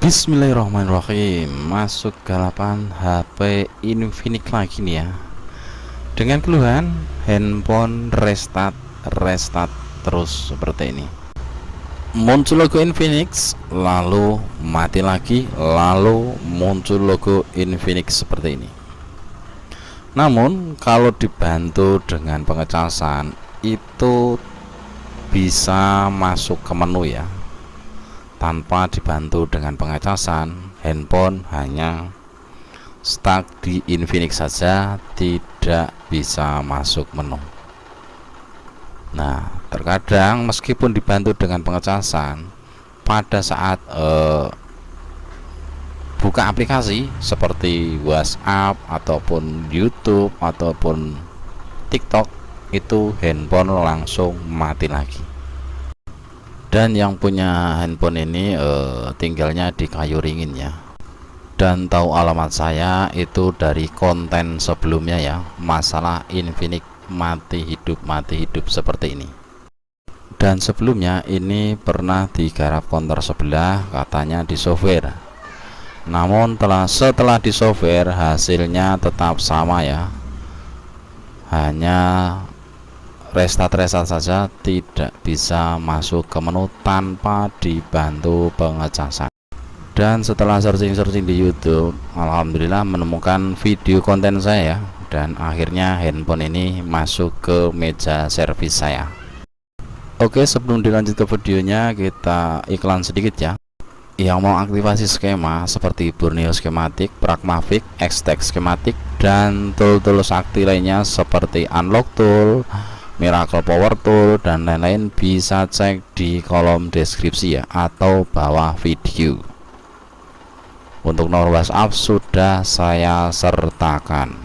Bismillahirrahmanirrahim. Masuk galapan HP Infinix lagi nih ya, dengan keluhan handphone restart terus seperti ini. Muncul logo Infinix, lalu mati lagi, lalu muncul logo Infinix seperti ini. Namun kalau dibantu dengan pengecasan itu bisa masuk ke menu ya. Tanpa dibantu dengan pengecasan, handphone hanya stuck di Infinix saja, tidak bisa masuk menu. Nah, terkadang meskipun dibantu dengan pengecasan, pada saat buka aplikasi seperti WhatsApp ataupun YouTube ataupun TikTok, itu handphone langsung mati lagi. Dan yang punya handphone ini tinggalnya di Kayu Ringin ya, dan tahu alamat saya itu dari konten sebelumnya ya, masalah Infinix mati hidup seperti ini. Dan sebelumnya ini pernah digarap counter sebelah, katanya di software. Namun setelah di software hasilnya tetap sama ya, hanya restart saja, tidak bisa masuk ke menu tanpa dibantu pengecasan. Dan setelah searching di YouTube, alhamdulillah menemukan video konten saya, dan akhirnya handphone ini masuk ke meja servis saya. Oke, sebelum dilanjut ke videonya, kita iklan sedikit ya. Yang mau aktivasi skema seperti Borneo skematik, Pragmatic, Xtech skematik, dan tool-tool sakti lainnya seperti Unlock Tool, Miracle Power Tool, dan lain-lain bisa cek di kolom deskripsi ya, atau bawah video. Untuk nomor WhatsApp sudah saya sertakan.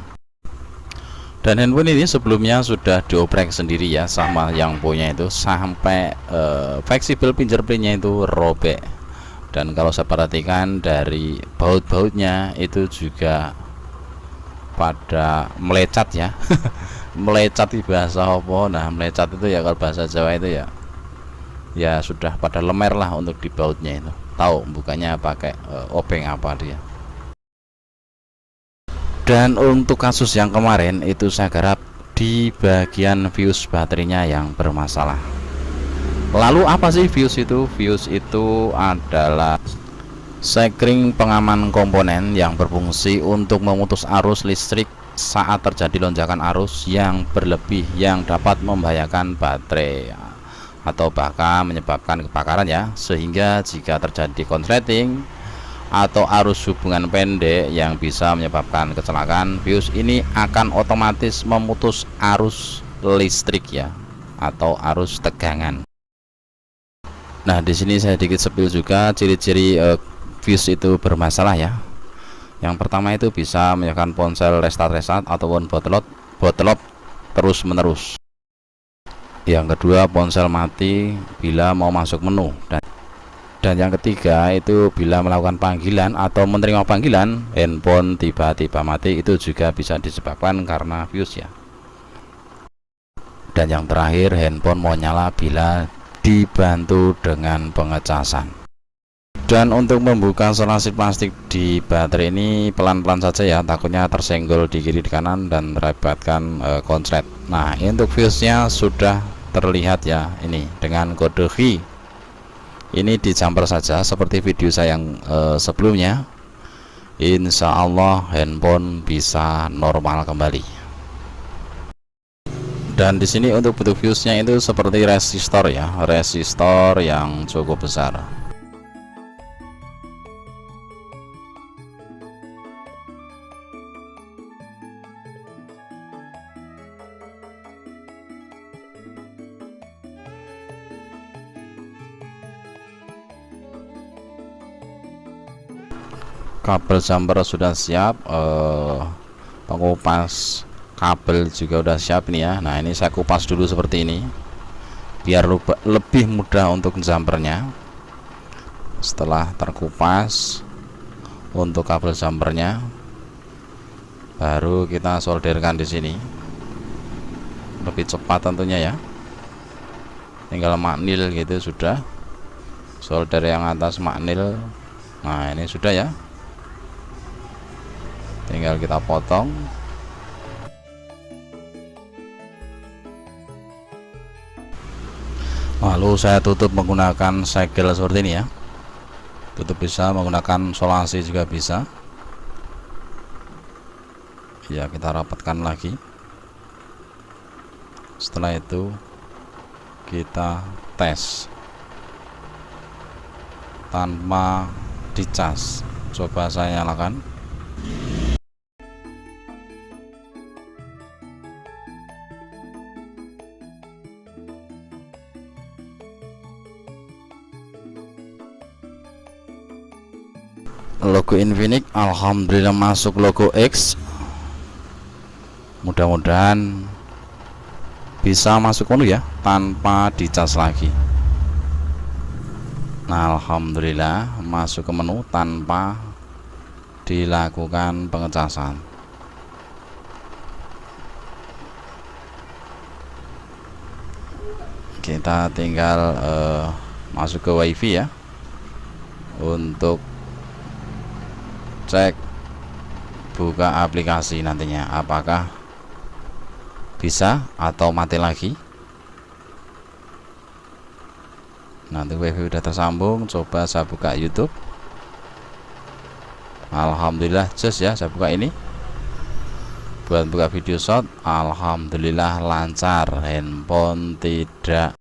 Dan handphone ini sebelumnya sudah dioprek sendiri ya, sama yang punya itu, sampai fleksibel fingerprintnya itu robek. Dan kalau saya perhatikan dari baut-bautnya itu juga pada melecat ya. Melecat di bahasa apa? Nah, melecat itu ya kalau bahasa Jawa itu ya sudah pada lemer lah untuk di bautnya itu. Tahu bukannya pakai obeng apa dia. Dan untuk kasus yang kemarin itu saya garap di bagian fuse baterainya yang bermasalah. Lalu apa sih fuse itu? Fuse itu adalah sekring pengaman komponen yang berfungsi untuk memutus arus listrik saat terjadi lonjakan arus yang berlebih yang dapat membahayakan baterai atau bahkan menyebabkan kebakaran ya, sehingga jika terjadi konsleting atau arus hubungan pendek yang bisa menyebabkan kecelakaan, fuse ini akan otomatis memutus arus listrik ya, atau arus tegangan. Nah, di sini saya sedikit spill juga ciri-ciri fuse itu bermasalah ya. Yang pertama itu bisa menyebabkan ponsel restart ataupun botlot terus menerus. Yang kedua, ponsel mati bila mau masuk menu. Dan yang ketiga itu bila melakukan panggilan atau menerima panggilan, handphone tiba-tiba mati, itu juga bisa disebabkan karena fuse ya. Dan yang terakhir, handphone mau nyala bila dibantu dengan pengecasan. Dan untuk membuka selasi plastik di baterai ini pelan-pelan saja ya, takutnya tersenggol di kiri di kanan dan terakibatkan konslet. Nah, untuk fuse-nya sudah terlihat ya, ini dengan kode HI. Ini dijamper saja seperti video saya yang sebelumnya. Insya Allah handphone bisa normal kembali. Dan di sini untuk bentuk fuse-nya itu seperti resistor ya, resistor yang cukup besar. Kabel jumper sudah siap, pengupas kabel juga udah siap nih ya. Nah, ini saya kupas dulu seperti ini biar lebih mudah untuk jumpernya. Setelah terkupas untuk kabel jumpernya, baru kita solderkan di sini. Lebih cepat tentunya ya. Tinggal maknil gitu sudah. Solder yang atas maknil, Nah, ini sudah ya, tinggal kita potong. Lalu saya tutup menggunakan segel seperti ini ya. Tutup bisa, menggunakan solasi juga bisa. Ya, kita rapatkan lagi. Setelah itu kita tes tanpa dicas. Coba saya nyalakan. Logo Infinix alhamdulillah masuk logo X. Mudah-mudahan bisa masuk menu ya tanpa dicas lagi. Nah, alhamdulillah masuk ke menu tanpa dilakukan pengecasan. Kita tinggal masuk ke WiFi ya untuk cek buka aplikasi nantinya apakah bisa atau mati lagi. Nanti WiFi udah tersambung, coba saya buka YouTube. Alhamdulillah just ya, saya buka ini buat buka video shot. Alhamdulillah lancar, handphone tidak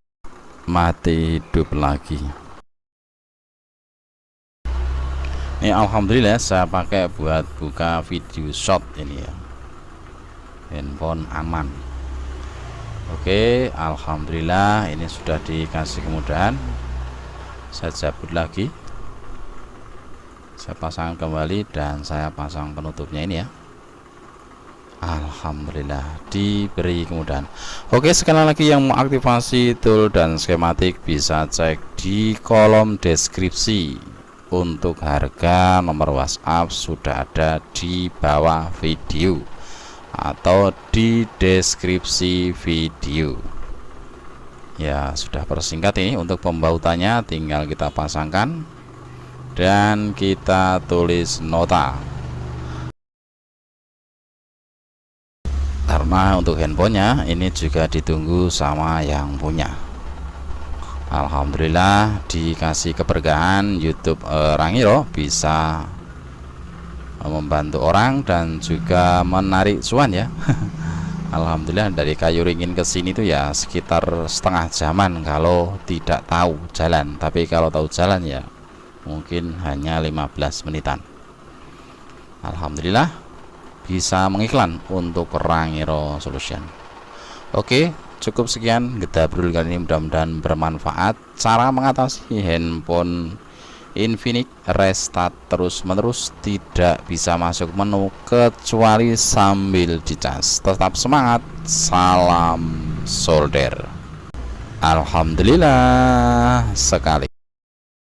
mati hidup lagi. Ini alhamdulillah saya pakai buat buka video shot ini ya, handphone aman. Oke, alhamdulillah ini sudah dikasih kemudahan. Saya cabut lagi, saya pasang kembali dan saya pasang penutupnya ini ya. Alhamdulillah diberi kemudahan. Oke, sekali lagi yang mau aktifasi tool dan skematik bisa cek di kolom deskripsi. Untuk harga nomor WhatsApp sudah ada di bawah video atau di deskripsi video ya. Sudah persingkat ini. Untuk pembautannya tinggal kita pasangkan dan kita tulis nota, karena untuk handphonenya ini juga ditunggu sama yang punya. Alhamdulillah dikasih keberkahan YouTube Rangiro bisa membantu orang dan juga menarik cuan ya. Alhamdulillah dari Kayu Ringin ke sini tuh ya sekitar setengah jaman kalau tidak tahu jalan, tapi kalau tahu jalan ya mungkin hanya 15 menitan. Alhamdulillah bisa mengiklan untuk Rangiro Solution. Oke, cukup sekian Gedabrul kali ini, mudah-mudahan bermanfaat. Cara mengatasi handphone Infinix restart terus-menerus tidak bisa masuk menu kecuali sambil dicas. Tetap semangat, salam solder. Alhamdulillah sekali.